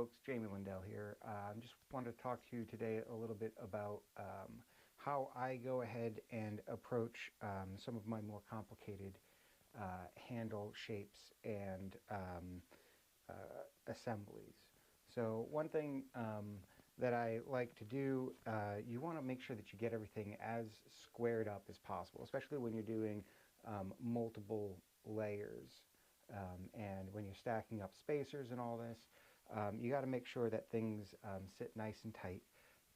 folks, Jamie Lindell here. I just wanted to talk to you today a little bit about how I go ahead and approach some of my more complicated handle shapes and assemblies. So one thing that I like to do, you want to make sure that you get everything as squared up as possible, especially when you're doing multiple layers. And when you're stacking up spacers and all this, you got to make sure that things sit nice and tight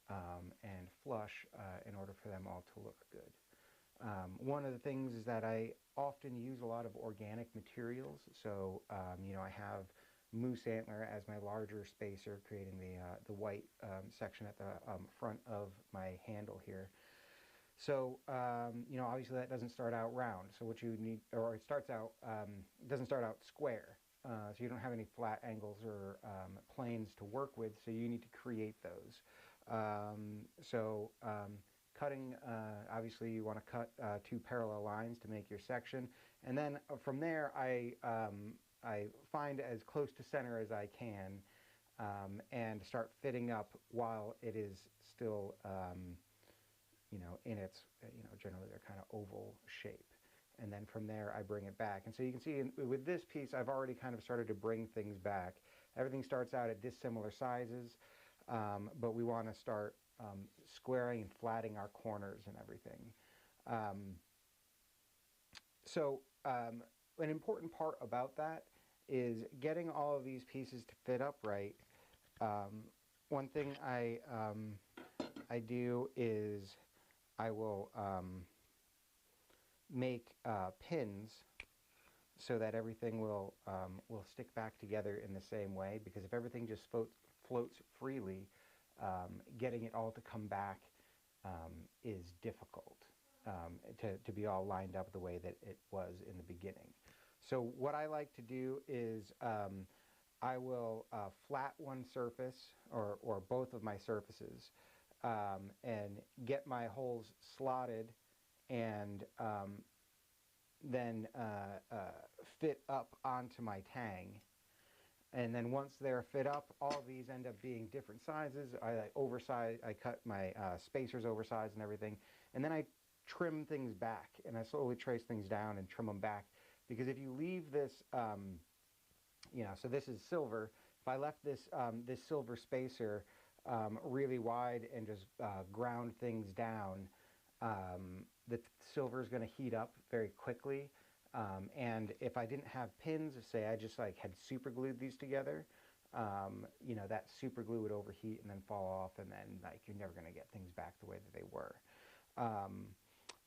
and flush in order for them all to look good. One of the things is that I often use a lot of organic materials. So, I have moose antler as my larger spacer, creating the white section at the front of my handle here. So, obviously that doesn't start out round. So what you need, or it starts out, it doesn't start out square. So you don't have any flat angles or planes to work with, so you need to create those. Cutting, obviously you want to cut two parallel lines to make your section. And then from there, I find as close to center as I can and start fitting up while it is still in its, generally they're kind of oval shape. And then from there I bring it back. And so you can see with this piece, I've already kind of started to bring things back. Everything starts out at dissimilar sizes, but we want to start squaring and flatting our corners and everything. An important part about that is getting all of these pieces to fit up right. One thing I do is I will make pins so that everything will stick back together in the same way, because if everything just floats freely, getting it all to come back is difficult to be all lined up the way that it was in the beginning. So what I like to do is I will flat one surface or both of my surfaces and get my holes slotted and then fit up onto my tang. And then once they're fit up, all of these end up being different sizes. I cut my spacers oversized and everything. And then I trim things back, and I slowly trace things down and trim them back. Because if you leave this, so this is silver. If I left this, this silver spacer really wide and just ground things down, the silver is going to heat up very quickly. And if I didn't have pins, say I just had super glued these together, that super glue would overheat and then fall off, and then you're never going to get things back the way that they were.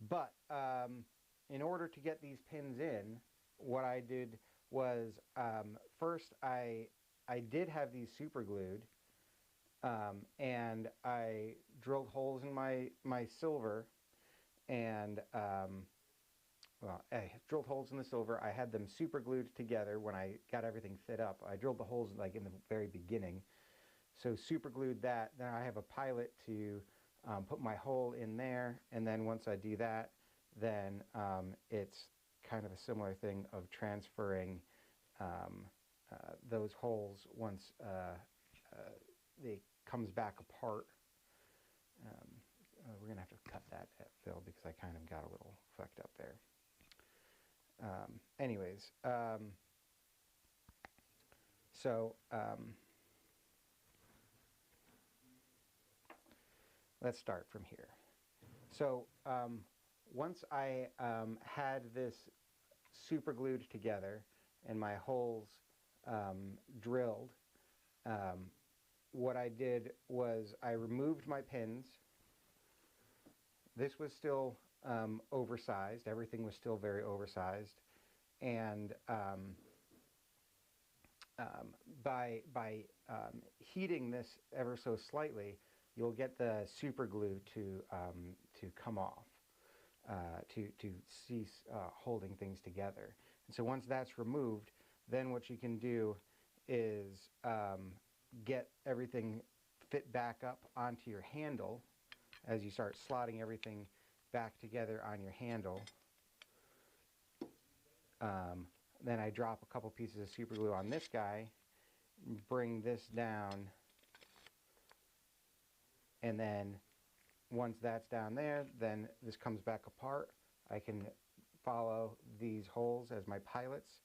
But in order to get these pins in, what I did was first I did have these super glued, and I drilled holes in my silver, and I drilled holes in the silver. I had them super glued together when I got everything fit up. I drilled the holes in the very beginning, so super glued that. Then I have a pilot to put my hole in there, and then once I do that, then it's kind of a similar thing of transferring those holes once it comes back apart. We're going to have to cut that at fill because I kind of got a little fucked up there. Let's start from here. So once I had this super glued together and my holes drilled, what I did was I removed my pins. This was still oversized. Everything was still very oversized, and by heating this ever so slightly, you'll get the super glue to come off, to cease holding things together. And so once that's removed, then what you can do is get everything fit back up onto your handle as you start slotting everything back together on your handle. Then I drop a couple pieces of super glue on this guy, bring this down, and then once that's down there, then this comes back apart. I can follow these holes as my pilots,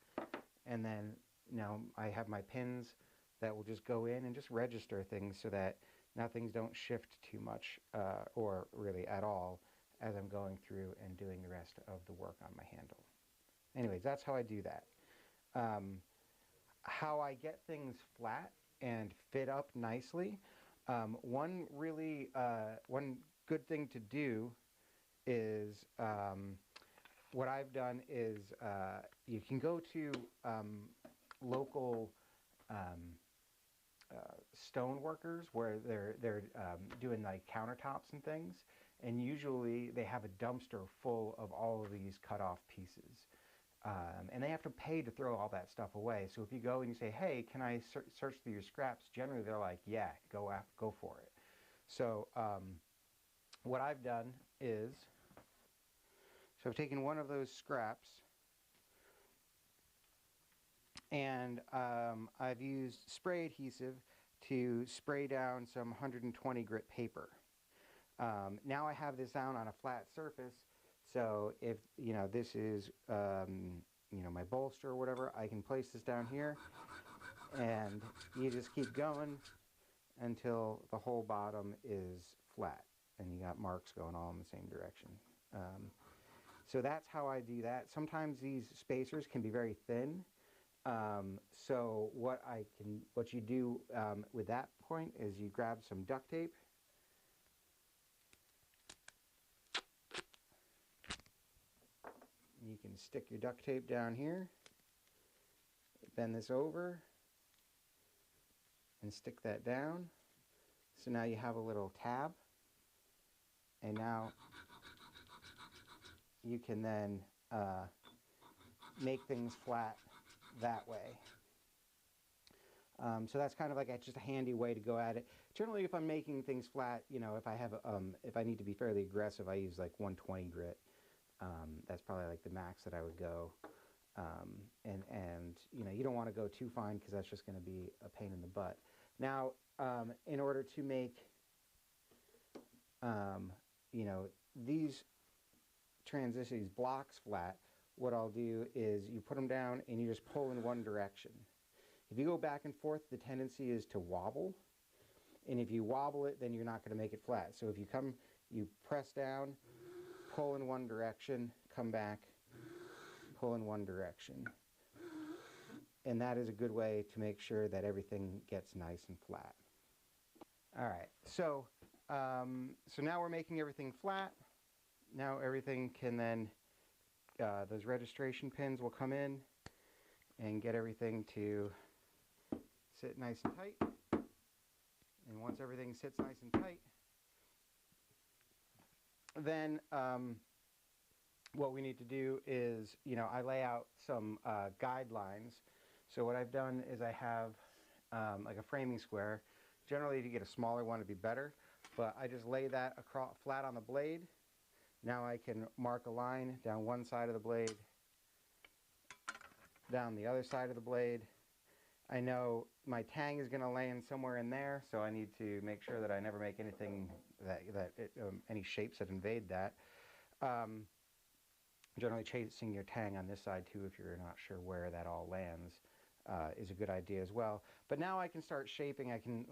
and then now I have my pins that will just go in and just register things so that now things don't shift too much or really at all as I'm going through and doing the rest of the work on my handle. Anyways, that's how I do that. How I get things flat and fit up nicely. One good thing to do is what I've done is you can go to local stone workers where they're doing like countertops and things, and usually they have a dumpster full of all of these cut off pieces. And they have to pay to throw all that stuff away. So if you go and you say, hey, can I search through your scraps? Generally, they're like, yeah, go for it. So what I've done is, so I've taken one of those scraps, and I've used spray adhesive to spray down some 120 grit paper. Now I have this down on a flat surface. So if, this is, my bolster or whatever, I can place this down here, and you just keep going until the whole bottom is flat, and you got marks going all in the same direction. So that's how I do that. Sometimes these spacers can be very thin. So what you do with that point is you grab some duct tape. You can stick your duct tape down here, bend this over, and stick that down. So now you have a little tab, and now you can then make things flat that way. So that's kind of like just a handy way to go at it. Generally, if I'm making things flat, if I need to be fairly aggressive, I use like 120 grit. That's probably like the max that I would go. And you don't want to go too fine because that's just going to be a pain in the butt. Now, in order to make, these these blocks flat, what I'll do is you put them down and you just pull in one direction. If you go back and forth, the tendency is to wobble. And if you wobble it, then you're not going to make it flat. So if you press down, pull in one direction, come back, pull in one direction. And that is a good way to make sure that everything gets nice and flat. All right, so now we're making everything flat. Now everything can then, those registration pins will come in and get everything to sit nice and tight. And once everything sits nice and tight, then what we need to do is, I lay out some guidelines. So what I've done is I have like a framing square. Generally, if you get a smaller one, it'd be better. But I just lay that flat on the blade. Now I can mark a line down one side of the blade, down the other side of the blade. I know my tang is going to land somewhere in there, so I need to make sure that I never make anything any shapes that invade that. Generally chasing your tang on this side too, if you're not sure where that all lands, is a good idea as well. But now I can start shaping. I can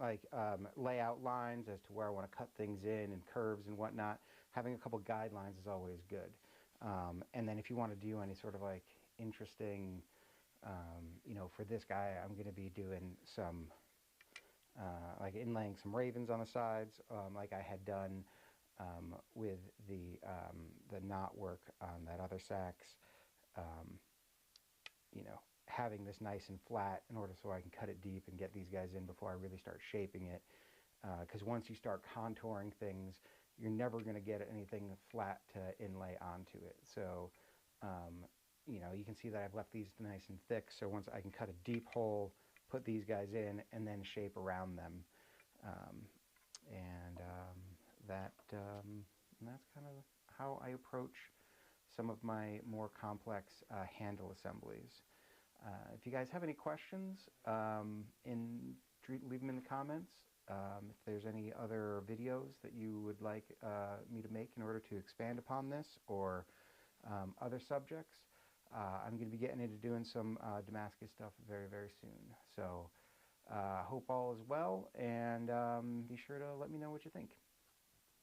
lay out lines as to where I want to cut things in and curves and whatnot. Having a couple guidelines is always good. And then if you want to do any sort of like interesting, for this guy, I'm going to be doing some like inlaying some ravens on the sides, like I had done with the knot work on that other sax. Having this nice and flat in order so I can cut it deep and get these guys in before I really start shaping it. Because once you start contouring things, you're never going to get anything flat to inlay onto it. So, you can see that I've left these nice and thick. So once I can cut a deep hole, put these guys in, and then shape around them. That's kind of how I approach some of my more complex handle assemblies. If you guys have any questions, leave them in the comments. If there's any other videos that you would like me to make in order to expand upon this, or other subjects, I'm going to be getting into doing some Damascus stuff very, very soon. So hope all is well, and be sure to let me know what you think.